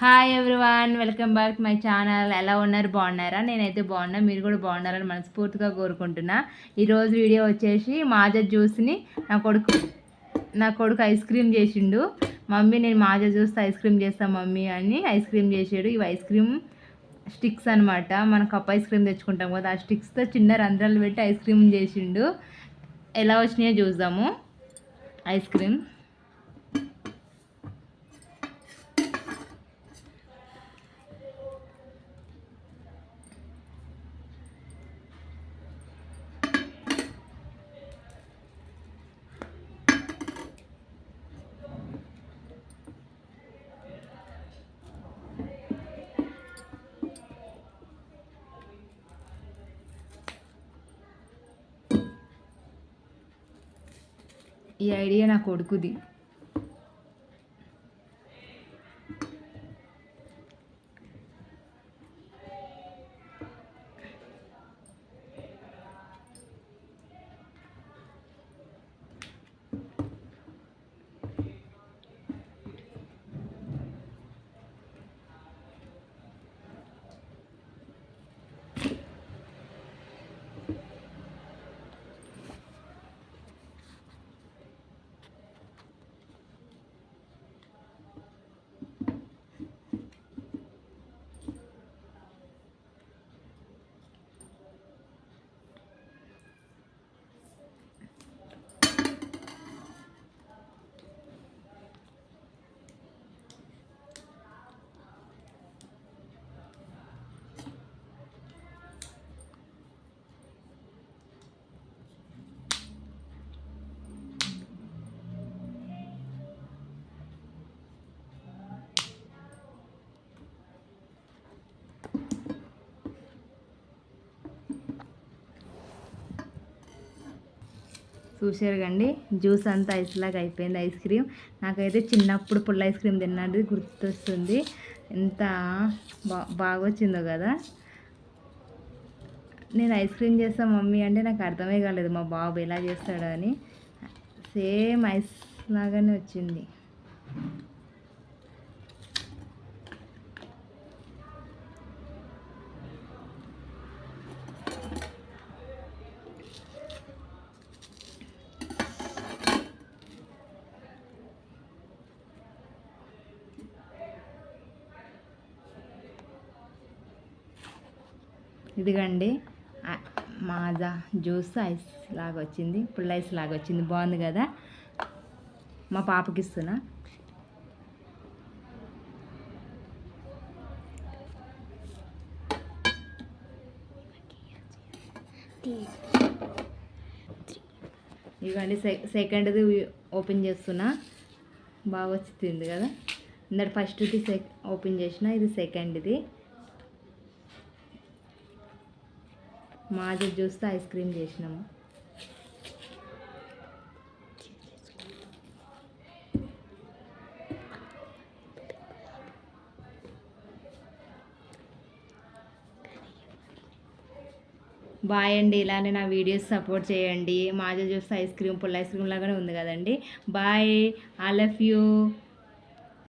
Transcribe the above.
Hi everyone, welcome back to my channel. ఎలా ఉన్నారు? బాగున్నారా? నేనైతే బాగున్నా, మీరు కూడా బాగున్నారని మనస్ఫూర్తిగా కోరుకుంటున్నా. ఈరోజు వీడియో వచ్చేసి మాజా జ్యూస్ని నా కొడుకు ఐస్ క్రీమ్ చేసిండు. మమ్మీ నేను మాజా జ్యూస్ ఐస్ క్రీమ్ చేస్తాను మమ్మీ అని ఐస్ క్రీమ్ చేసాడు. ఇవి ఐస్ క్రీమ్ స్టిక్స్ అనమాట. మనం కప్ ఐస్ క్రీమ్ తెచ్చుకుంటాం కదా, ఆ స్టిక్స్తో చిన్న రంధ్రాలు పెట్టి ఐస్ క్రీమ్ చేసిండు. ఎలా వచ్చినాయో చూద్దాము. ఐస్ క్రీమ్ ఈ ఐడియా నా కొడుకుది. చూసారు కండి, జ్యూస్ అంతా ఐస్ లాగా అయిపోయింది. ఐస్ క్రీమ్ నాకైతే చిన్నప్పుడు పుల్ల ఐస్ క్రీమ్ తిన్నది గుర్తొస్తుంది. ఎంత బాగా వచ్చిందో కదా. నేను ఐస్ క్రీమ్ చేస్తాను మమ్మీ అంటే నాకు అర్థమే కాలేదు మా బాబు ఎలా చేస్తాడో అని. సేమ్ ఐస్ లాగానే వచ్చింది. ఇదిగండి మాజా జ్యూస్ ఐస్ లాగా వచ్చింది, పుల్ల ఐస్ లాగా వచ్చింది. బాగుంది కదా. మా పాపకి ఇస్తున్నా. ఇదిగండి సెకండ్ది ఓపెన్ చేస్తున్నా. బాగా వచ్చింది కదా. ఇందటి ఫస్ట్ది ఓపెన్ చేసిన, ఇది సెకండ్ది. మాజా జ్యూస్తో ఐస్ క్రీమ్ చేసినాము. బాయ్ అండి. ఇలానే నా వీడియోస్ సపోర్ట్ చేయండి. మాజా జ్యూస్ ఐస్ క్రీమ్ పుల్ల ఐస్ క్రీమ్ లాగానే ఉంది కదండి. Bye, I love you.